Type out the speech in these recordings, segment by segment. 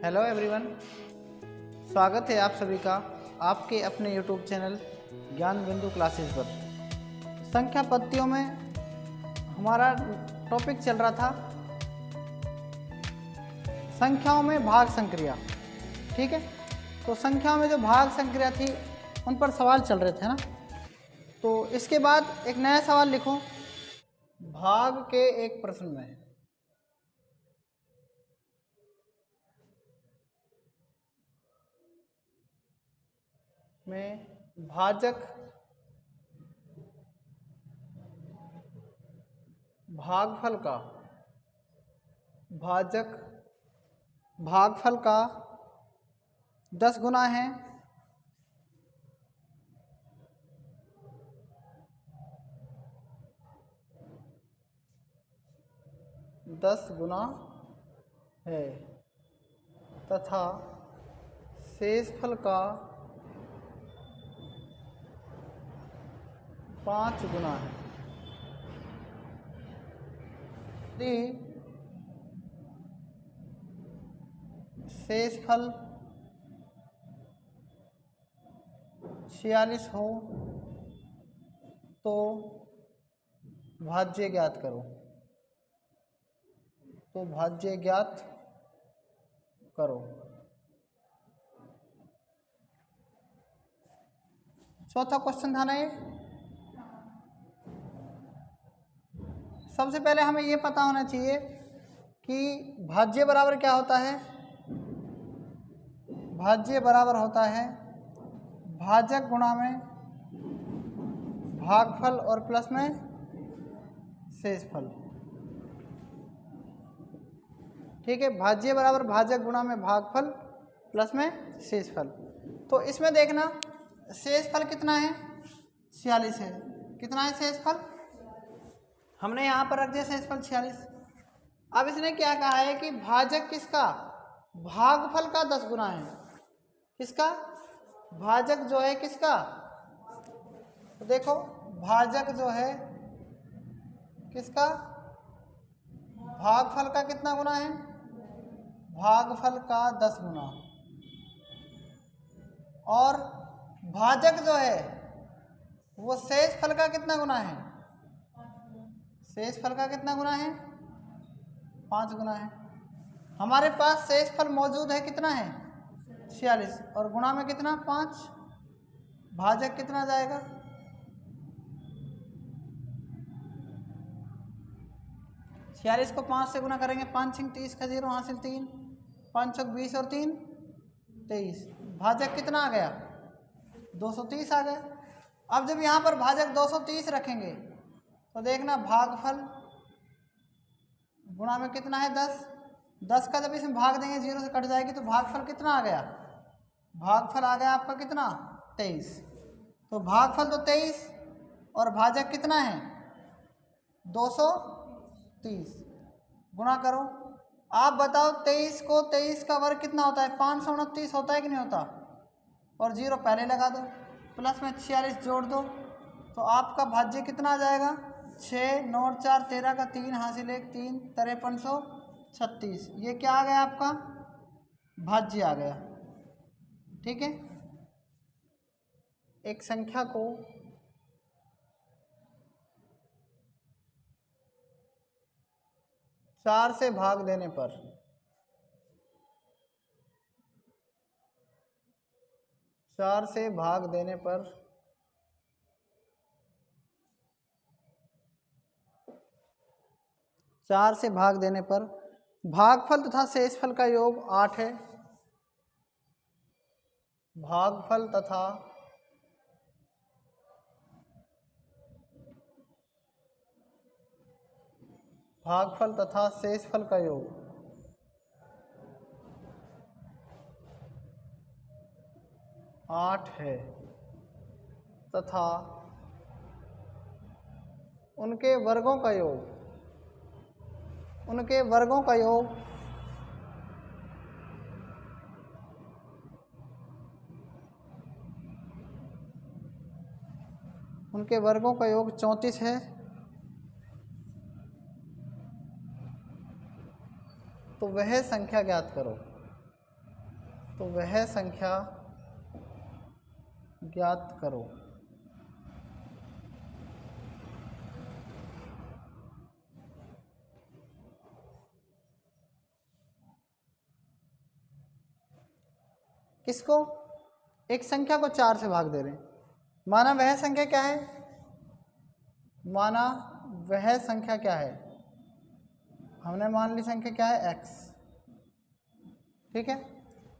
Hello everyone, स्वागत है आप सभी का आपके अपने यूट्यूब चैनल ज्ञान बिंदु क्लासेस पर। संख्या पत्तियों में हमारा टॉपिक चल रहा था संख्याओं में भाग संक्रिया। ठीक है, तो संख्याओं में जो भाग संक्रिया थी उन पर सवाल चल रहे थे ना। तो इसके बाद एक नया सवाल लिखो भाग के एक प्रश्न में भाजक भागफल का 10 गुना है। तथा शेषफल का 5 गुना है। यदि शेषफल 46 हो तो भाज्य ज्ञात करो। चौथा क्वेश्चन था ना ये। सबसे पहले हमें ये पता होना चाहिए कि भाज्य बराबर क्या होता है। भाज्य बराबर होता है भाजक गुणा में भागफल और प्लस में शेषफल। ठीक है, भाज्य बराबर भाजक गुणा में भागफल प्लस में शेषफल। तो इसमें देखना शेषफल कितना है, 46 है। कितना है शेषफल, हमने यहाँ पर रख दिया शेषफल 46। अब इसने क्या कहा है कि भाजक किसका, भागफल का 10 गुना है। किसका, भाजक जो है किसका, तो देखो भाजक जो है किसका, भागफल का कितना गुना है, भागफल का 10 गुना। और भाजक जो है वो शेषफल का कितना गुना है, शेषफल का कितना गुना है, 5 गुना है। हमारे पास शेषफल मौजूद है कितना है, 46, और गुणा में कितना 5। भाजक कितना जाएगा, 46 को 5 से गुना करेंगे, 5 6 30 का 0 हासिल 3, 5 6 20 और 3 23। भाजक कितना आ गया, 230 आ गया। अब जब यहाँ पर भाजक 230 रखेंगे तो देखना भागफल गुणा में कितना है 10 का जब इसमें भाग देंगे 0 से कट जाएगी तो भागफल कितना आ गया, भागफल आ गया आपका कितना 23। तो भागफल तो 23 और भाजक कितना है 230। गुणा करो, आप बताओ 23 को 23 का वर्ग कितना होता है, 529 होता है कि नहीं होता। और 0 पहले लगा दो, प्लस में 46 जोड़ दो तो आपका भाज्य कितना आ जाएगा, 6 9 4 13 का 3 हासिल 1 3 5336। ये क्या आ गया आपका, भाज्य आ गया। ठीक है, एक संख्या को चार से भाग देने पर चार से भाग देने पर भागफल तथा शेषफल का योग 8 है। भागफल तथा शेषफल का योग 8 है तथा उनके वर्गों का योग 34 है। तो वह संख्या ज्ञात करो। तो वह संख्या ज्ञात करो। किसको? एक संख्या को 4 से भाग दे रहे हैं। माना वह संख्या क्या है? माना वह संख्या क्या है? हमने मान ली संख्या क्या है? x। ठीक है,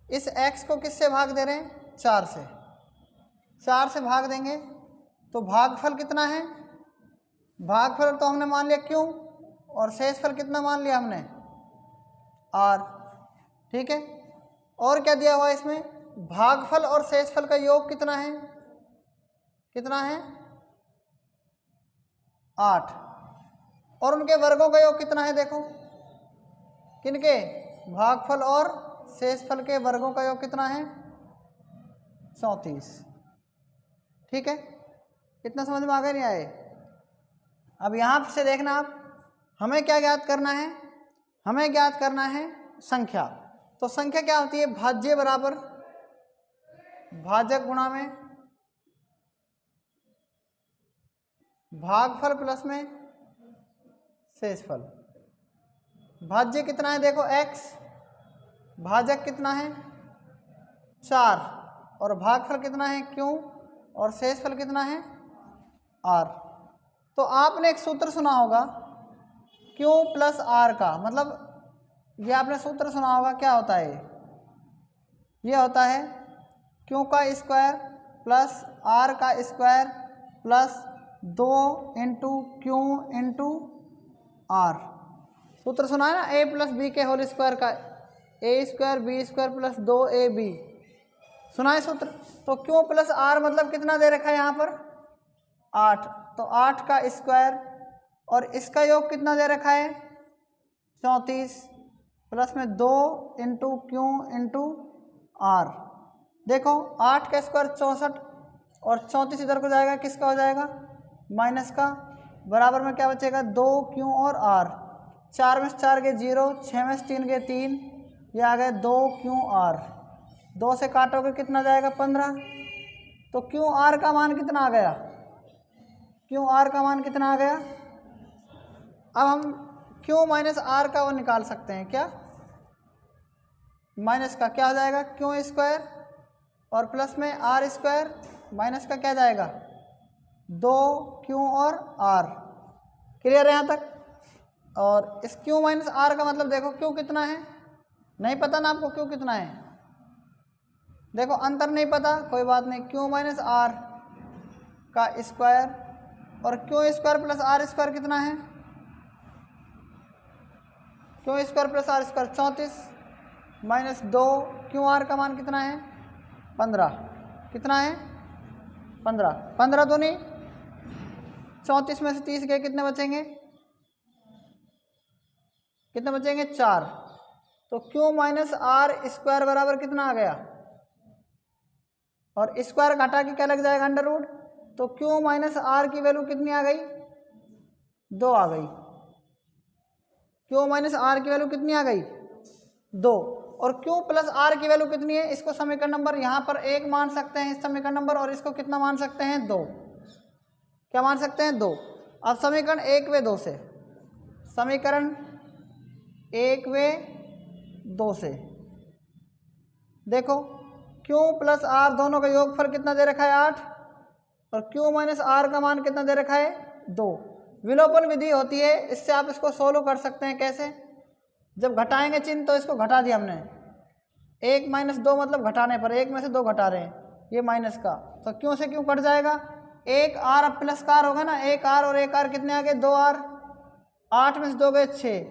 इस x को किससे भाग दे रहे हैं? 4 से। 4 से भाग देंगे तो भागफल कितना है? भागफल तो हमने मान लिया q, और शेषफल कितना मान लिया हमने? r। ठीक है, और क्या दिया हुआ है इसमें? भागफल और शेषफल का योग कितना है? कितना है? 8। और उनके वर्गों का योग कितना है? देखो, किनके? भागफल और शेषफल के वर्गों का योग कितना है? 34। ठीक है, कितना समझ में आ गया? नहीं आए? अब यहाँ से देखना आप, हमें क्या ज्ञात करना है? हमें ज्ञात करना है संख्या। तो संख्या क्या होती है? भाज्य बराबर भाजक गुणा में भागफल प्लस में शेषफल। भाज्य कितना है? देखो x, भाजक कितना है? 4, और भागफल कितना है? q, और शेषफल कितना है? r। तो आपने एक सूत्र सुना होगा q प्लस r का, मतलब ये आपने सूत्र सुना होगा, क्या होता है ये होता है q का स्क्वायर प्लस r का square plus 2 into q into r. सूत्र सुना है ना, a प्लस बी के होल स्क्वायर का, a square b square plus 2ab। सुना है सूत्र? तो q प्लस r मतलब कितना दे रखा है यहाँ पर? 8। तो 8 का स्क्वायर और इसका योग कितना दे रखा है? 34 प्लस में 2 इंटू क्यू इंटू आर। देखो 8 का स्क्वायर 64, और 34 इधर को जाएगा, किसका हो जाएगा? माइनस का। बराबर में क्या बचेगा? 2 क्यू और आर। 4 में से 4 गए 0, 6 में से 3 गए 3, ये आ गए 2 क्यू आर। 2 से काटोगे कितना जाएगा? 15। तो क्यू आर का मान कितना आ गया? क्यू आर का मान कितना आ गया? अब हम क्यू माइनस आर का वो निकाल सकते हैं क्या? माइनस का क्या हो जाएगा? क्यू स्क्वायर और प्लस में आर स्क्वायर, माइनस का क्या जाएगा? 2 क्यू और आर। क्लियर है यहाँ तक? और इस क्यू माइनस आर का मतलब देखो क्यू कितना है, नहीं पता ना आपको क्यू कितना है? देखो अंतर नहीं पता, कोई बात नहीं, क्यू माइनस आर का स्क्वायर और Q square plus R square कितना है? Q square plus R square 34 minus 2 Q R का मान कितना है? 15। कितना है? 15। 15 तो नहीं, 34 में से 30 गए, कितने बचेंगे? कितने बचेंगे? 4। तो क्यू माइनस आर स्क्वायर बराबर कितना आ गया? और स्क्वायर घटा के क्या लग जाएगा? Under root. तो क्यू माइनस आर की वैल्यू कितनी आ गई? 2 आ गई। क्यू माइनस आर की वैल्यू कितनी आ गई? 2। और क्यू प्लस आर की वैल्यू कितनी है? इसको समीकरण नंबर यहाँ पर 1 मान सकते हैं, इस समीकरण नंबर, और इसको कितना मान सकते हैं? 2। क्या मान सकते हैं? 2। अब समीकरण 1 व 2 से, समीकरण 1 व 2 से देखो क्यू प्लस आर दोनों का योगफल कितना दे रखा है? 8, और क्यू माइनस आर का मान कितना दे रखा है? 2। विलोपन विधि होती है, इससे आप इसको सोल्व कर सकते हैं। कैसे? जब घटाएंगे चिन्ह तो इसको घटा दिया हमने, 1 माइनस 2 मतलब घटाने पर, 1 में से 2 घटा रहे हैं, ये माइनस का, तो क्यों से क्यों कट जाएगा? 1 आर अब प्लस का आर होगा ना, 1 आर और 1 आर कितने आ गए? 2 आर। 8 में से 2 गए 6,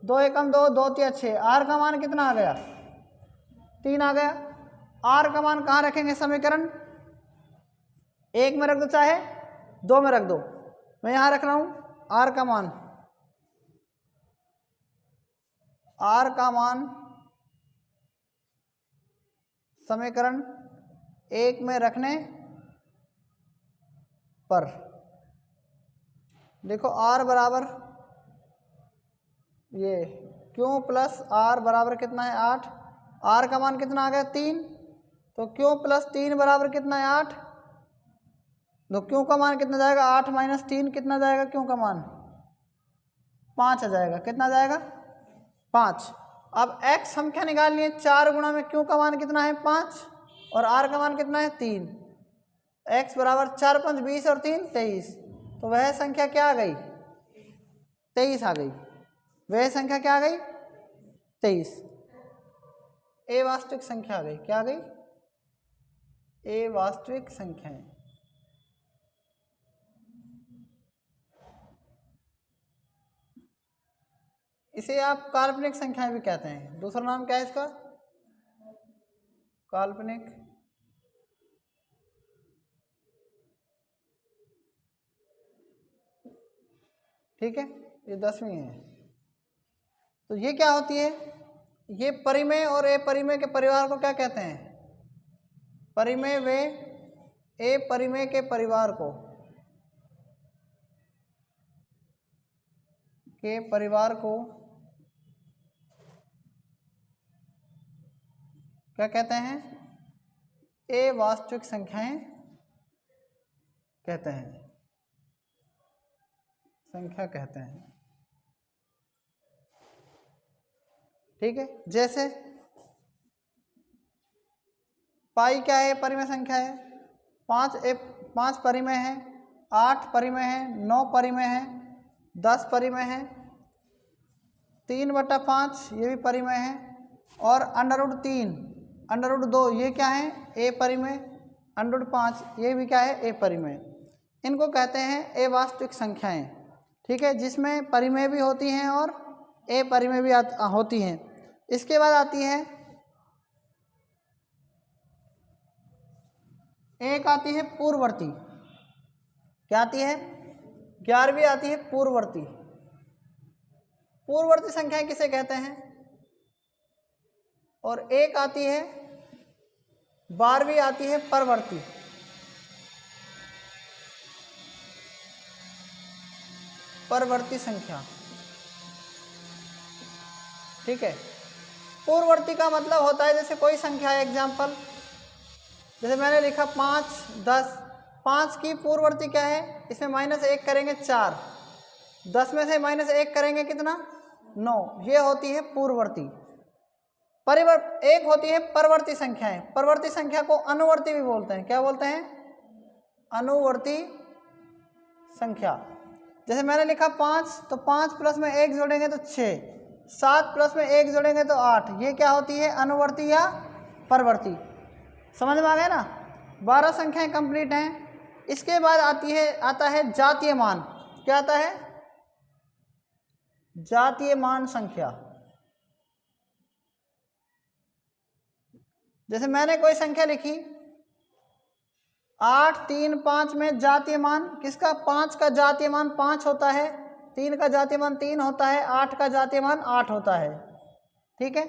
2 एकम 2, 2 तिया 6, आर का मान कितना आ गया? 3 आ गया। आर का मान कहाँ रखेंगे? समीकरण 1 में रख दो, चाहे 2 में रख दो, मैं यहाँ रख रहा हूँ आर का मान। आर का मान समीकरण 1 में रखने पर देखो आर बराबर ये क्यू प्लस आर बराबर कितना है? 8, आर का मान कितना आ गया 3, तो क्यू प्लस 3 बराबर कितना है 8। तो क्यू का मान कितना जाएगा 8 माइनस 3 कितना जाएगा क्यू का मान 5 आ जाएगा। कितना जाएगा 5। अब x हम क्या निकाल लिए 4 गुणा में क्यू का मान कितना है 5 और r का मान कितना है 3। x बराबर 4 5 20 और 3 23। तो वह संख्या क्या आ गई 23 आ गई। वह संख्या क्या आ गई 23। ए वास्तविक संख्या आ गई। क्या आ गई ए वास्तविक संख्या है। इसे आप काल्पनिक संख्याएं भी कहते हैं। दूसरा नाम क्या है इसका काल्पनिक। ठीक है, ये 10वीं है। तो ये क्या होती है, ये परिमेय और अपरिमेय के परिवार को क्या कहते हैं परिमेय व अपरिमेय के परिवार को क्या कहते हैं ए वास्तविक संख्याएं कहते हैं, संख्या कहते हैं। ठीक है, जैसे पाई क्या है परिमेय संख्या है, 5 परिमेय है, 8 परिमेय है, 9 परिमेय है, 10 परिमेय है, 3/5 ये भी परिमेय है और √3 √2 ये क्या है ए परिमेय, √5 ये भी क्या है ए परिमेय। इनको कहते हैं ए वास्तविक संख्याएं। ठीक है, जिसमें परिमेय भी होती हैं और ए परिमेय भी होती हैं। इसके बाद आती है एक आती है पूर्ववर्ती। क्या आती है 11वीं आती है पूर्ववर्ती। पूर्ववर्ती संख्याएं किसे कहते हैं। और एक आती है 12वीं आती है परवर्ती। परवर्ती संख्या। ठीक है, पूर्ववर्ती का मतलब होता है जैसे कोई संख्या है, एग्जाम्पल जैसे मैंने लिखा 5 10, 5 की पूर्ववर्ती क्या है, इसमें -1 करेंगे 4, 10 में से -1 करेंगे कितना 9, ये होती है पूर्ववर्ती। एक होती है परवर्ती संख्याएं। परवर्ती संख्या को अनुवर्ती भी बोलते हैं। क्या बोलते हैं अनुवर्ती संख्या। जैसे मैंने लिखा 5, तो 5 प्लस में 1 जोड़ेंगे तो 6, 7 प्लस में 1 जोड़ेंगे तो 8, ये क्या होती है अनुवर्ती या परवर्ती। समझ में आ गया ना। 12 संख्याएं कंप्लीट हैं। इसके बाद आता है जातीय मान। क्या आता है जातीय मान संख्या। जैसे मैंने कोई संख्या लिखी 8 3 5 में जातीय मान किसका 5 का जातीय मान 5 होता है, 3 का जातीय मान 3 होता है, 8 का जातीय मान 8 होता है। ठीक है,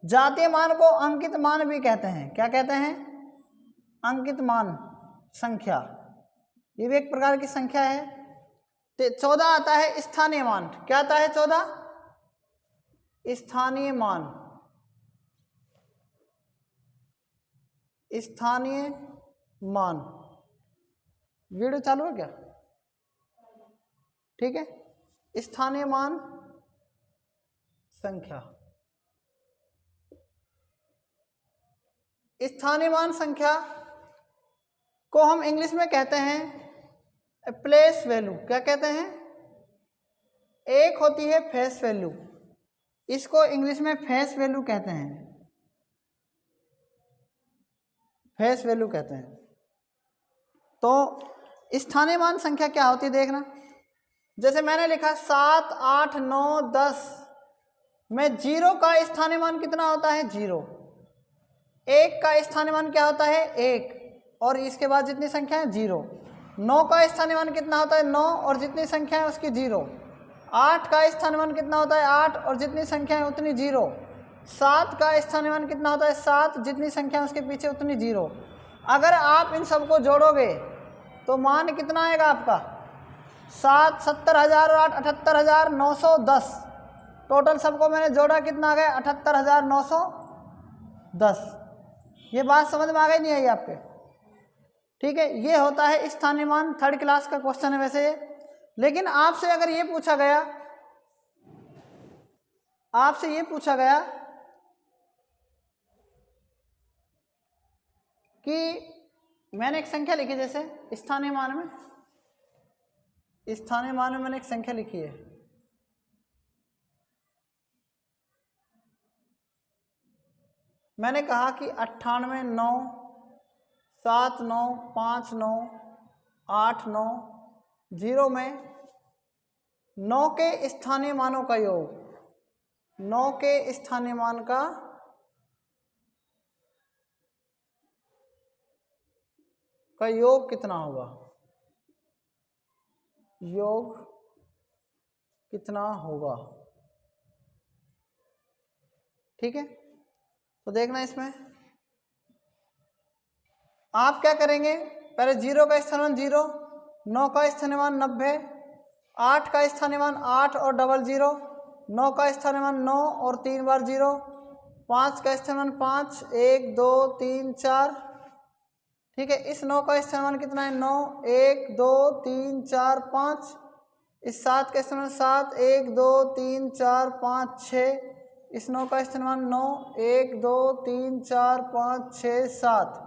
जातीय मान को अंकित मान भी कहते हैं। क्या कहते हैं अंकित मान संख्या, ये भी एक प्रकार की संख्या है। 14 आता है स्थानीय मान। क्या आता है 14 स्थानीय मान। स्थानीय मान। वीडियो चालू है क्या। ठीक है, स्थानीय मान संख्या। स्थानीय मान संख्या को हम इंग्लिश में कहते हैं प्लेस वैल्यू। क्या कहते हैं, एक होती है फेस वैल्यू, इसको इंग्लिश में फेस वैल्यू कहते हैं। फेस वैल्यू कहते हैं। तो स्थानीय मान संख्या क्या होती है देखना। जैसे मैंने लिखा 7 8 9 10 में 0 का स्थानीय मान कितना होता है 0, 1 का स्थानीय मान क्या होता है 1 और इसके बाद जितनी संख्या है 0, 9 का स्थानीय मान कितना होता है 9 और जितनी संख्या है उसकी 0, 8 का स्थानीय मान कितना होता है 8 और जितनी संख्या है उतनी 0, 7 का स्थानीय मान कितना होता है 7, जितनी संख्या है उसके पीछे उतनी 0। अगर आप इन सबको जोड़ोगे तो मान कितना आएगा आपका 7 70,000 और 8 78,910। टोटल सबको मैंने जोड़ा कितना आ गया 78,910। 10। ये बात समझ में आ गई नहीं आई आपके? ठीक है, ये होता है स्थानीय मान, थर्ड क्लास का क्वेश्चन है वैसे ये। लेकिन आपसे अगर ये पूछा गया, आपसे ये पूछा गया कि मैंने एक संख्या लिखी, जैसे स्थानीय मान में, स्थानीय मान में मैंने एक संख्या लिखी है, मैंने कहा कि 98, 9, 7, 9, 5, 9, 8, 9, 0 में 9 के स्थानीय मानों का योग, 9 के स्थानीय मान का योग कितना होगा, योग कितना होगा। ठीक है, तो देखना इसमें आप क्या करेंगे, पहले 0 का स्थानीय मान 0, 9 का स्थानीय मान 90, 8 का स्थानीय मान 8 और डबल 0, 9 का स्थानीय मान 9 और 3 बार 0, 5 का स्थानीय मान 5, 1 2 3 4। ठीक है, इस 9 का स्थानीय मान कितना है, 9, 1 2 3 4 5। इस 7 का स्थानीय मान 7, 1 2 3 4 5 6। इस 9 का स्थानीय मान 9, 1 2 3 4 5 6 7,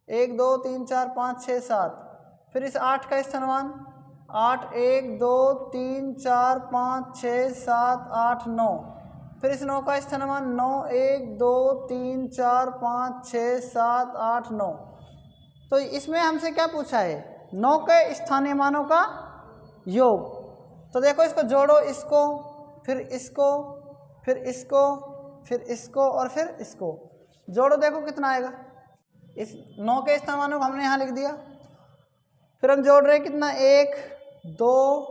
1 2 3 4 5 6 7। फिर इस 8 का स्थानीय मान 8, 1 2 3 4 5 6 7 8 9। फिर इस 9 का स्थानीय मान 9, 1 2 3 4 5 6 7 8 9। तो इसमें हमसे क्या पूछा है, 9 के स्थानीय मानों का योग। तो देखो इसको जोड़ो, इसको फिर इसको फिर इसको फिर इसको और फिर इसको जोड़ो, देखो कितना आएगा। इस 9 के स्थानीय मानों को हमने यहाँ लिख दिया, फिर हम जोड़ रहे हैं कितना, 1 2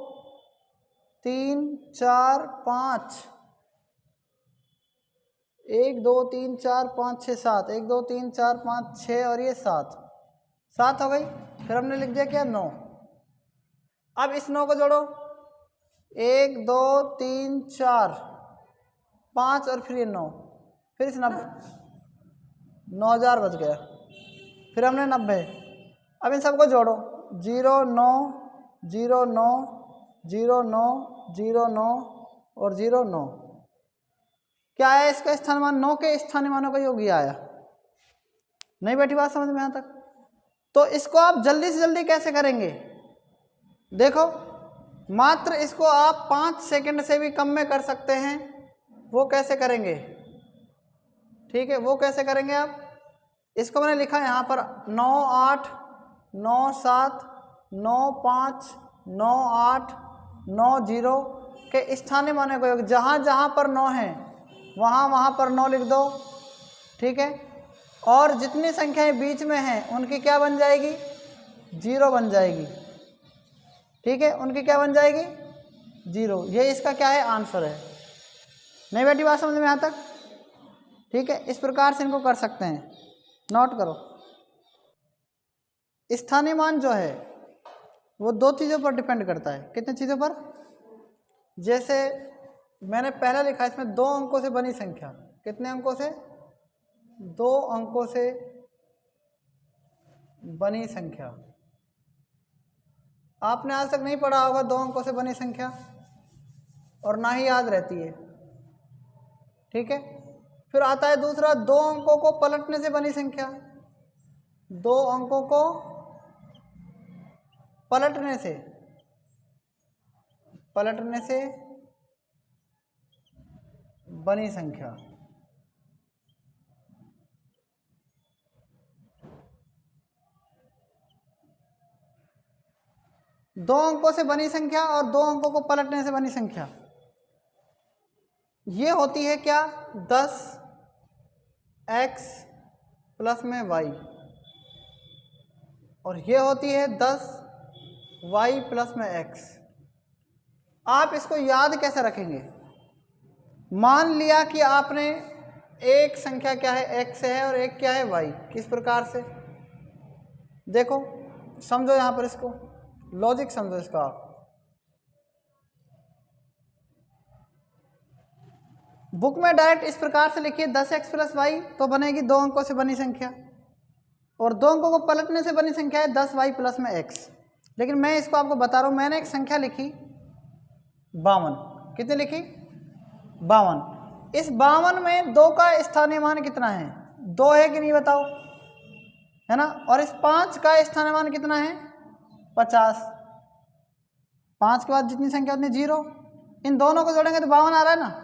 3 4 5, 1 2 3 4 5 6 7, 1 2 3 4 5 6 और ये 7 हो गई। फिर हमने लिख दिया क्या, 9। अब इस 9 को जोड़ो, 1 2 3 4 5 और फिर ये 9, फिर इस 9000 बच गया। फिर हमने 90, अब इन सबको जोड़ो, 0 9 0 9 0 9 0 9 और 0 9। क्या आया इसका स्थानीय मान, 9 के स्थानीय मानों का योग आया। नहीं बैठी बात समझ में यहाँ तक? तो इसको आप जल्दी से जल्दी कैसे करेंगे, देखो मात्र इसको आप 5 सेकंड से भी कम में कर सकते हैं। वो कैसे करेंगे, ठीक है, वो कैसे करेंगे आप, इसको मैंने लिखा यहाँ पर 9 8 9 7 9 5 9 8 9 0 के स्थानीय मानों का योग। जहाँ जहाँ पर 9 है वहाँ वहाँ पर 9 लिख दो। ठीक है, और जितनी संख्याएं बीच में हैं उनकी क्या बन जाएगी, 0 बन जाएगी। ठीक है, उनकी क्या बन जाएगी, 0। ये इसका क्या है, आंसर है। नहीं बैठी बात समझ में यहाँ तक? ठीक है, इस प्रकार से इनको कर सकते हैं, नोट करो। स्थानीय मान जो है वो 2 चीज़ों पर डिपेंड करता है। कितने चीज़ों पर, जैसे मैंने पहले लिखा, इसमें 2 अंकों से बनी संख्या। कितने अंकों से, 2 अंकों से बनी संख्या। आपने आज तक नहीं पढ़ा होगा 2 अंकों से बनी संख्या, और ना ही याद रहती है। ठीक है, फिर आता है दूसरा, 2 अंकों को पलटने से बनी संख्या। 2 अंकों को पलटने से बनी संख्या। दो अंकों से बनी संख्या और 2 अंकों को पलटने से बनी संख्या, ये होती है क्या, 10x प्लस में y, और ये होती है 10y प्लस में x। आप इसको याद कैसे रखेंगे, मान लिया कि आपने एक संख्या क्या है, x है, और एक क्या है, y। किस प्रकार से, देखो समझो यहाँ पर, इसको लॉजिक समझो इसका आप। बुक में डायरेक्ट इस प्रकार से लिखिए 10x + y, तो बनेगी 2 अंकों से बनी संख्या, और 2 अंकों को पलटने से बनी संख्या है 10y + x। लेकिन मैं इसको आपको बता रहा हूँ, मैंने एक संख्या लिखी 52। कितनी लिखी? 52। इस 52 में 2 का स्थानीय मान कितना है? 2 है कि नहीं बताओ, है ना। और इस 5 का स्थानीय मान कितना है? 50। 5 के बाद जितनी संख्या उतनी 0। इन दोनों को जोड़ेंगे तो 52 आ रहा है ना।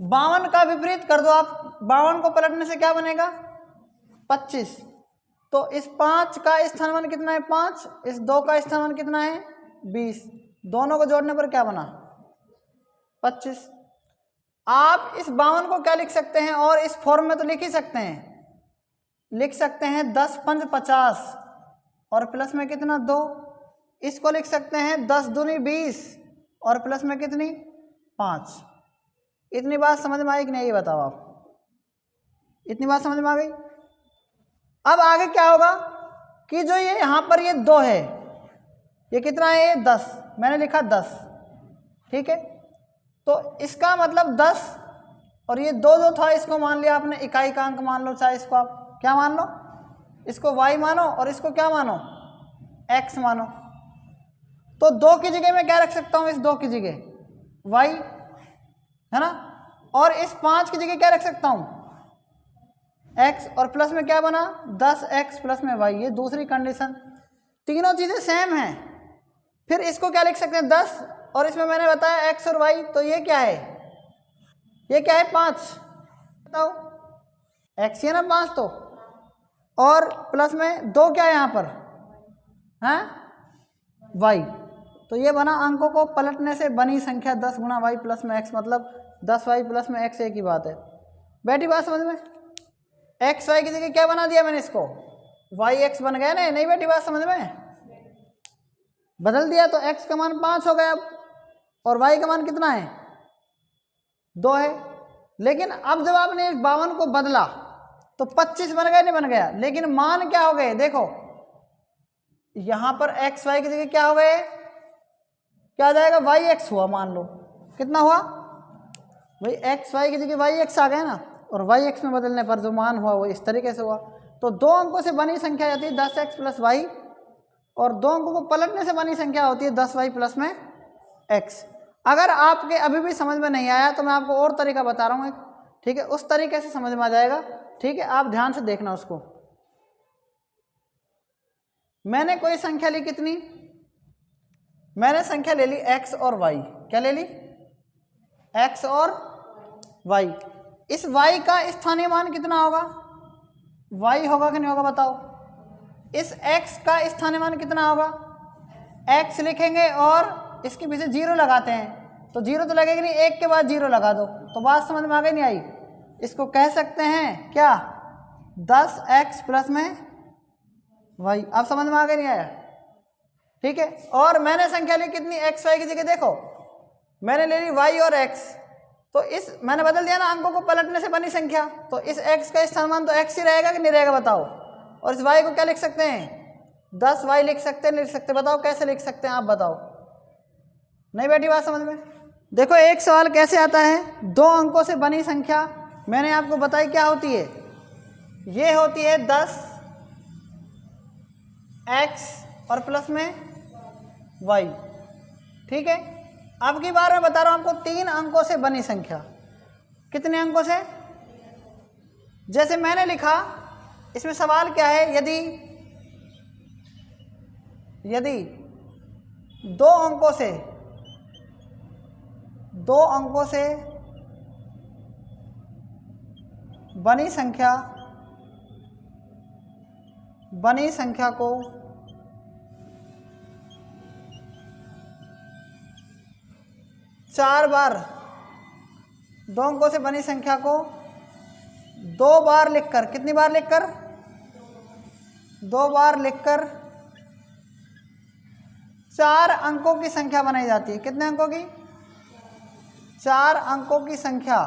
52 का विपरीत कर दो आप, 52 को पलटने से क्या बनेगा? 25। तो इस 5 का स्थानीय मान कितना है? 5। इस 2 का स्थानीय मान कितना है? 20। दोनों को जोड़ने पर क्या बना? 25। आप इस 52 को क्या लिख सकते हैं, और इस फॉर्म में तो लिख ही सकते हैं, लिख सकते हैं 10 × 5 = 50, और प्लस में कितना? 2। इसको लिख सकते हैं 10 दूनी 20, और प्लस में कितनी? 5। इतनी बात समझ में आई कि नहीं, ये बताओ आप। इतनी बात समझ में आ गई? अब आगे क्या होगा कि जो ये यहाँ पर ये 2 है, ये कितना है? ये 10। मैंने लिखा 10, ठीक है। तो इसका मतलब 10, और ये 2 जो था इसको मान लिया आपने इकाई का अंक मान लो, चाहे इसको आप क्या मान लो, इसको y मानो, और इसको क्या मानो? x मानो। तो 2 की जगह मैं क्या रख सकता हूँ? इस 2 की जगह y, है ना। और इस 5 की जगह क्या रख सकता हूँ? x, और प्लस में क्या बना? 10x प्लस में y। ये दूसरी कंडीशन। तीनों चीज़ें सेम हैं। फिर इसको क्या लिख सकते हैं? 10, और इसमें मैंने बताया x और y, तो ये क्या है? ये क्या है? 5। बताओ, x है ना 5, तो और प्लस में 2 क्या है यहाँ पर? हैं? y। तो ये बना अंकों को पलटने से बनी संख्या 10 × y प्लस में x, मतलब 10y प्लस में x एक ही बात है। बैठी बात समझ में? x y की जगह क्या बना दिया मैंने? इसको y x बन गया ना। नहीं बैठी बात समझ में? बदल दिया, तो x का मान 5 हो गया अब, और y का मान कितना है? 2 है। लेकिन अब जब आपने 52 को बदला तो 25 बन गया, नहीं बन गया? लेकिन मान क्या हो गए? देखो यहां पर x y की जगह क्या हो गए? क्या आ जाएगा? y x हुआ। मान लो कितना हुआ भाई? x y की जगह y x आ गया ना, और y x में बदलने पर जो मान हुआ वो इस तरीके से हुआ। तो 2 अंकों से बनी संख्या आती है 10x + y, और 2 अंकों को पलटने से बनी संख्या होती है 10y प्लस में x। अगर आपके अभी भी समझ में नहीं आया तो मैं आपको और तरीका बता रहा हूँ, ठीक है। उस तरीके से समझ में आ जाएगा, ठीक है। आप ध्यान से देखना उसको। मैंने कोई संख्या ली, कितनी? मैंने संख्या ले ली x और y। क्या ले ली? x और y। इस y का स्थानीय मान कितना होगा? y होगा कि नहीं होगा बताओ? इस x का स्थानीय मान कितना होगा? x लिखेंगे और इसके पीछे 0 लगाते हैं, तो 0 तो लगेगी नहीं, 1 के बाद 0 लगा दो। तो बात समझ में आ गई नहीं आई? इसको कह सकते हैं क्या? 10x प्लस में y। अब समझ में आ गई नहीं आया? ठीक है। और मैंने संख्या ली कितनी? x y की जगह देखो मैंने ले ली y और x, तो इस मैंने बदल दिया ना, अंकों को पलटने से बनी संख्या। तो इस x का स्थान मान तो x ही रहेगा कि नहीं रहेगा बताओ? और इस y को क्या लिख सकते हैं? 10y लिख सकते हैं, नहीं लिख सकते? बताओ कैसे लिख सकते हैं आप, बताओ। नहीं बैठी बात समझ में? देखो एक सवाल कैसे आता है, 2 अंकों से बनी संख्या मैंने आपको बताई क्या होती है? ये होती है 10x और प्लस में y, ठीक है। अब की बार मैं बता रहा हूं आपको 3 अंकों से बनी संख्या। कितने अंकों से? जैसे मैंने लिखा, इसमें सवाल क्या है? यदि 2 अंकों से बनी संख्या को 4 बार, 2 अंकों से बनी संख्या को 2 बार लिखकर, कितनी बार लिखकर? 2 बार लिखकर 4 अंकों की संख्या बनाई जाती है। कितने अंकों की? 4 अंकों की संख्या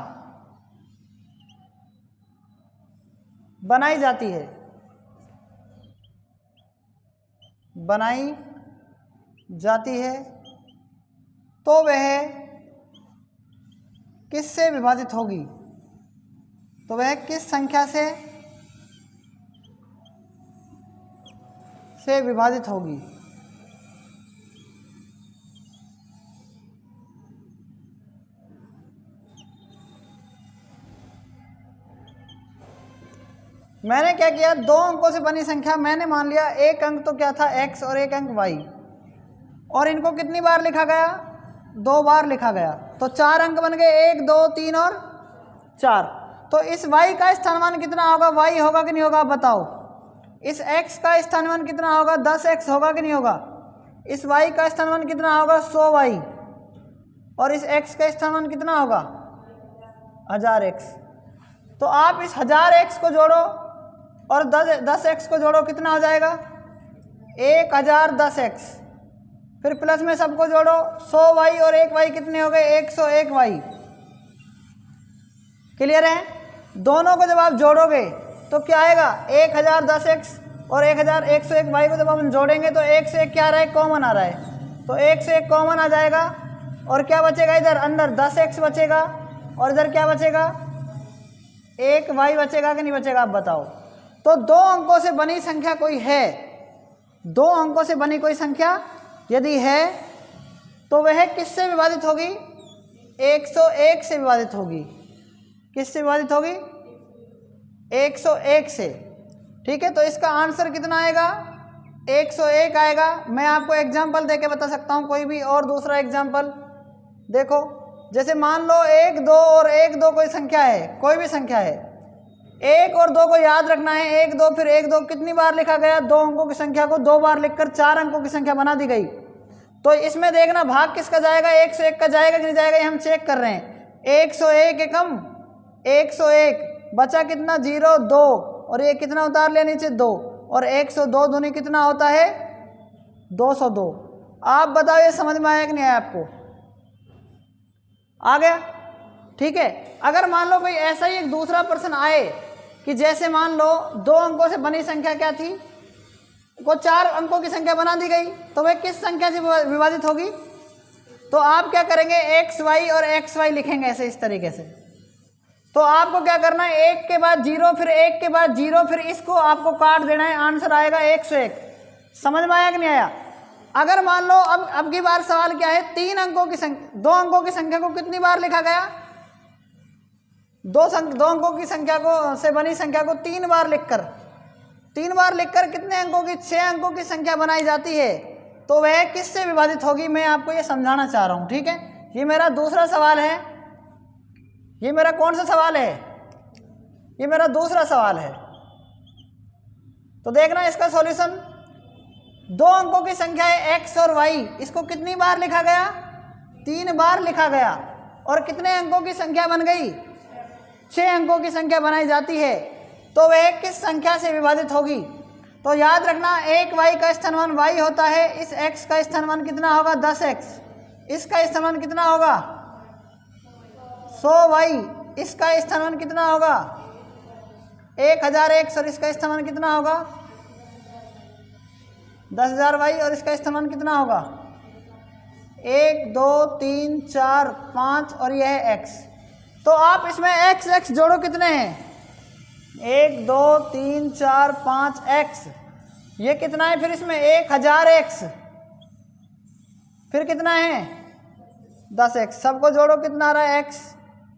बनाई जाती है, तो वह किस से विभाजित होगी, तो वह किस संख्या से विभाजित होगी। मैंने क्या किया, दो अंकों से बनी संख्या मैंने मान लिया, एक अंक तो क्या था x और एक अंक y, और इनको कितनी बार लिखा गया, 2 बार लिखा गया, तो 4 अंक बन गए, 1 2 3 और 4। तो इस y का स्थानमान कितना होगा, y होगा कि नहीं होगा, बताओ। इस x का स्थानमान कितना होगा, 10x होगा कि नहीं होगा। इस y का स्थानमान कितना होगा, 100y, और इस x का स्थानमान कितना होगा, 1000x। तो आप इस 1000x को जोड़ो और 10x को जोड़ो, कितना हो जाएगा, 1010x, फिर प्लस में सबको जोड़ो, 100y और 1y कितने हो गए, 101y। क्लियर है। दोनों को जब आप जोड़ोगे तो क्या आएगा, 1010x और 101y को जब हम जोड़ेंगे तो 1 से 1 क्या आ रहा है, कॉमन आ रहा है, तो 1 से 1 कॉमन आ जाएगा, और क्या बचेगा, इधर अंदर 10x बचेगा, और इधर क्या बचेगा, 1y बचेगा कि नहीं बचेगा, आप बताओ। तो 2 अंकों से बनी संख्या कोई है, 2 अंकों से बनी कोई संख्या यदि है तो वह किससे विभाजित होगी, 101 से विभाजित होगी। किससे विभाजित होगी, 101 से। ठीक है, तो इसका आंसर कितना आएगा, 101 आएगा। मैं आपको एग्जाम्पल देके बता सकता हूँ, कोई भी और दूसरा एग्जाम्पल देखो। जैसे मान लो 1 2 और 1 2 कोई संख्या है, कोई भी संख्या है, 1 और 2 को याद रखना है, 1 2 फिर 1 2 कितनी बार लिखा गया, 2 अंकों की संख्या को 2 बार लिखकर 4 अंकों की संख्या बना दी गई। तो इसमें देखना भाग किसका जाएगा, 101 का जाएगा कि नहीं जाएगा, ये हम चेक कर रहे हैं। 101 एकम 101, बचा कितना 0 2, और ये कितना उतार लिया नीचे 2, और 102 दूनी कितना होता है 202। आप बताओ ये समझ में आया कि नहीं आया आपको, आ गया। ठीक है, अगर मान लो भाई ऐसा ही एक दूसरा प्रश्न आए कि जैसे मान लो 2 अंकों से बनी संख्या क्या थी, को 4 अंकों की संख्या बना दी गई, तो वह किस संख्या से विभाजित होगी। तो आप क्या करेंगे, xy और xy लिखेंगे ऐसे, इस तरीके से। तो आपको क्या करना है, 1 के बाद 0 फिर 1 के बाद 0 फिर इसको आपको काट देना है, आंसर आएगा 101। समझ में आया कि नहीं आया। अगर मान लो अब की बार सवाल क्या है, 3 अंकों की संख्या, 2 अंकों की संख्या को कितनी बार लिखा गया, 2 अंकों की संख्या को से बनी संख्या को 3 बार लिखकर कितने अंकों की, 6 अंकों की संख्या बनाई जाती है। तो वह किससे विभाजित होगी, मैं आपको ये समझाना चाह रहा हूँ। ठीक है, ये मेरा दूसरा सवाल है। ये मेरा कौन सा सवाल है, ये मेरा दूसरा सवाल है। तो देखना इसका सॉल्यूशन, 2 अंकों की संख्या है x और y, इसको कितनी बार लिखा गया, 3 बार लिखा गया, और कितने अंकों की संख्या बन गई, 6 अंकों की संख्या बनाई जाती है। तो वह किस संख्या से विभाजित होगी। तो याद रखना, 1 y का स्थानमान y होता है, इस x का स्थानमान कितना होगा 10x, इसका स्थानमान कितना होगा 100y, इसका स्थानमान कितना होगा 1001, और इसका स्थानमान कितना होगा 10,000y, और इसका स्थानमान कितना होगा 1 2 3 4 5, और यह है x। तो आप इसमें x जोड़ो, कितने हैं 1 2 3 4 5 x, ये कितना है फिर इसमें 1000x, फिर कितना है 10x, सबको जोड़ो कितना आ रहा है x,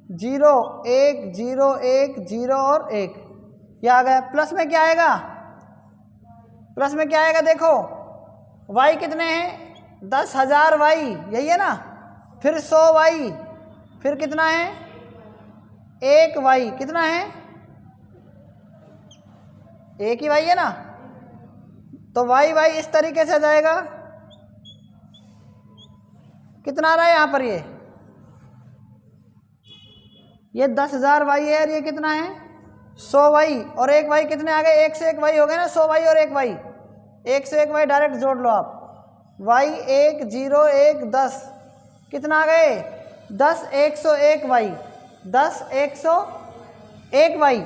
0 1 0 1 0 और 1, ये आ गया। प्लस में क्या आएगा, प्लस में क्या आएगा, देखो y कितने हैं 10,000y, यही है ना, फिर 100y, फिर कितना है 1y, कितना है 1 ही y है ना। तो y इस तरीके से आ जाएगा, कितना आ रहा है यहाँ पर, ये 10,000y है, और ये कितना है 100y, और 1y कितने आ गए, 1 से 1y हो गए ना, 100y और 1y, 1 से 1y डायरेक्ट जोड़ लो आप, y 1 0 1 10, कितना आ गए 10 101y, 10 101y।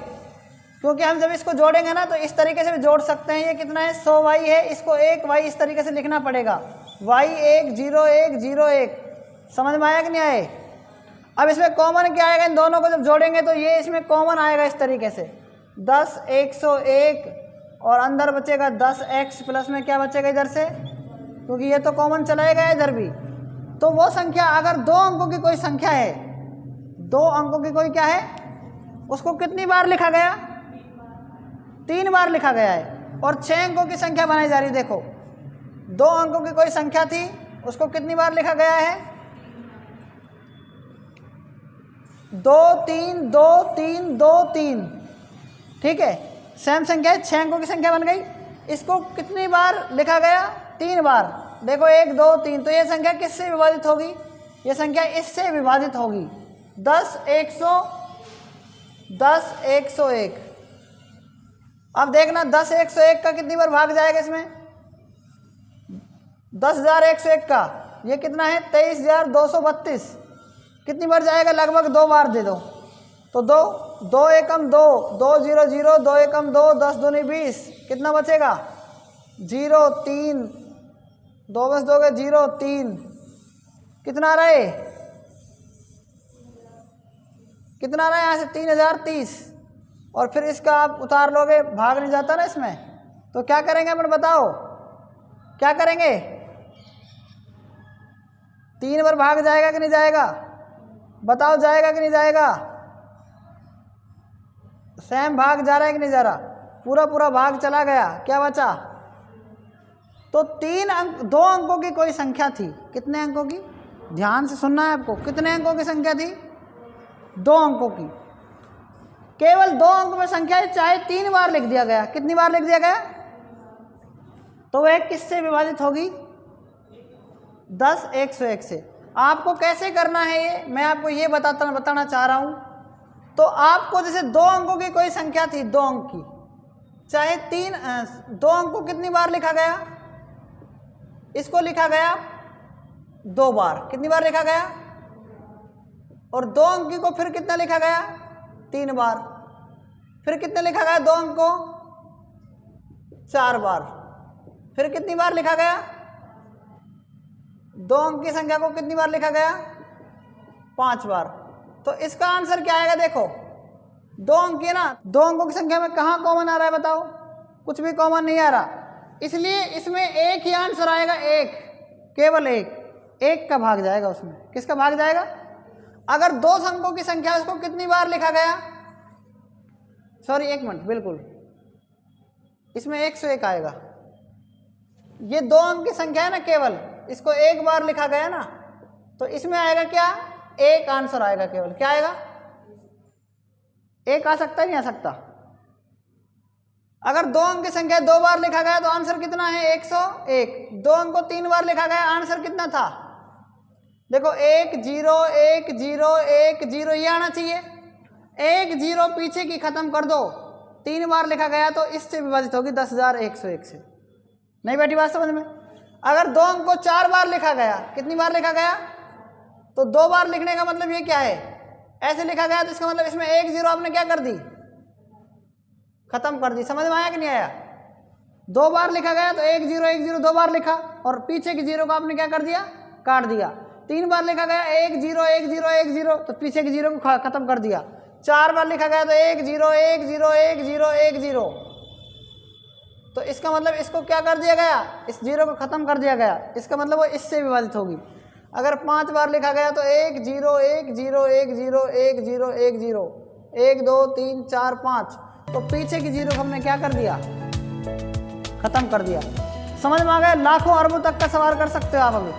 क्योंकि हम जब इसको जोड़ेंगे ना तो इस तरीके से भी जोड़ सकते हैं, ये कितना है 100y है, इसको 1y इस तरीके से लिखना पड़ेगा, y 1 0 1 0 1। समझ में आया कि नहीं आए। अब इसमें कॉमन क्या आएगा, इन दोनों को जब जोड़ेंगे तो ये इसमें कॉमन आएगा इस तरीके से 10 101 और अंदर बचेगा 10x प्लस में क्या बचेगा इधर से, क्योंकि ये तो कॉमन चलाएगा इधर भी। तो वो संख्या अगर 2 अंकों की कोई संख्या है, 2 अंकों की कोई क्या है, उसको कितनी बार लिखा गया, 3 बार लिखा गया है। और 6 अंकों की संख्या बनाई जा रही, देखो 2 अंकों की कोई संख्या थी, उसको कितनी बार लिखा गया है, 2 3 2 3 2 3, ठीक है। सेम संख्या है, 6 अंकों की संख्या बन गई। इसको कितनी बार लिखा गया, 3 बार। देखो 1 2 3, तो ये संख्या किससे विभाजित होगी, ये संख्या इससे विभाजित होगी 10 101। अब देखना 10 101 का कितनी बार भाग जाएगा इसमें, 10,101 का ये कितना है 23,232, कितनी बार जाएगा, लगभग 2 बार दे दो तो 2 2 एकम 2 2 0 0 2 एकम 2 10 दूनी 20, कितना बचेगा 0 3 2 बस 2 0 3, कितना रहे, कितना रहा यहाँ से 3030। और फिर इसका आप उतार लोगे, भाग नहीं जाता ना इसमें, तो क्या करेंगे अपन बताओ, क्या करेंगे, 3 बार भाग जाएगा कि नहीं जाएगा, बताओ जाएगा कि नहीं जाएगा, सेम भाग जा रहा है कि नहीं जा रहा, पूरा पूरा भाग चला गया, क्या बचा। तो 2 अंकों की कोई संख्या थी, कितने अंकों की, ध्यान से सुनना है आपको, कितने अंकों की संख्या थी, 2 अंकों की। केवल 2 अंक में संख्या है, चाहे 3 बार लिख दिया गया, कितनी बार लिख दिया गया, तो वह किससे विभाजित होगी, 10 101 से। आपको कैसे करना है ये मैं आपको ये बताना चाह रहा हूँ। तो आपको जैसे 2 अंकों की कोई संख्या थी, 2 अंक की, चाहे 2 अंक को कितनी बार लिखा गया, इसको लिखा गया 2 बार, कितनी बार लिखा गया, और 2 अंक की को फिर कितना लिखा गया, 3 बार, फिर कितने लिखा गया 2 अंक को, 4 बार, फिर कितनी बार लिखा गया, 2 अंक की संख्या को कितनी बार लिखा गया, 5 बार। तो इसका आंसर क्या आएगा, देखो 2 अंक है ना, 2 अंकों की संख्या में कहाँ कॉमन आ रहा है बताओ, कुछ भी कॉमन नहीं आ रहा, इसलिए इसमें एक ही आंसर आएगा, एक, केवल एक का भाग जाएगा उसमें, किसका भाग जाएगा। अगर 2 अंकों की संख्या है उसको कितनी बार लिखा गया, सॉरी 1 मिनट, बिल्कुल इसमें 101 आएगा, ये 2 अंक की संख्या है ना केवल, इसको 1 बार लिखा गया ना, तो इसमें आएगा क्या, एक आंसर आएगा केवल, क्या आएगा, 1 आ सकता है नहीं आ सकता। अगर 2 अंक की संख्या 2 बार लिखा गया तो आंसर कितना है 101, 2 अंक को 3 बार लिखा गया, आंसर कितना था, देखो 1 0 1 0 1 0, ये आना चाहिए, 1 0 पीछे की खत्म कर दो, 3 बार लिखा गया तो इससे विभाजित होगी 10,101 से, नहीं बैठी बात समझ में। अगर 2 अंक को 4 बार लिखा गया, कितनी बार लिखा गया, तो 2 बार लिखने का मतलब ये क्या है, ऐसे लिखा गया, तो इसका मतलब इसमें 1 0 आपने क्या कर दी, खत्म कर दी, समझ में आया कि नहीं आया। 2 बार लिखा गया तो 1 0 2 बार लिखा, और पीछे की 0 को आपने क्या कर दिया, काट दिया। 3 बार लिखा गया 1 0 1 0 1 0, तो पीछे की 0 को खत्म कर दिया। 4 बार लिखा गया तो 1 0 1 0 1 0 1 0, तो इसका मतलब इसको क्या कर दिया गया, इस 0 को खत्म कर दिया गया, इसका मतलब वो इससे विभाजित होगी। अगर 5 बार लिखा गया तो 1 0 1 0 1 0 1 0 1 0 1 2 3 4 5, तो पीछे की 0 को हमने क्या कर दिया, खत्म कर दिया। समझ में आ गया, लाखों अरबों तक का सवाल कर सकते हो आप अभी।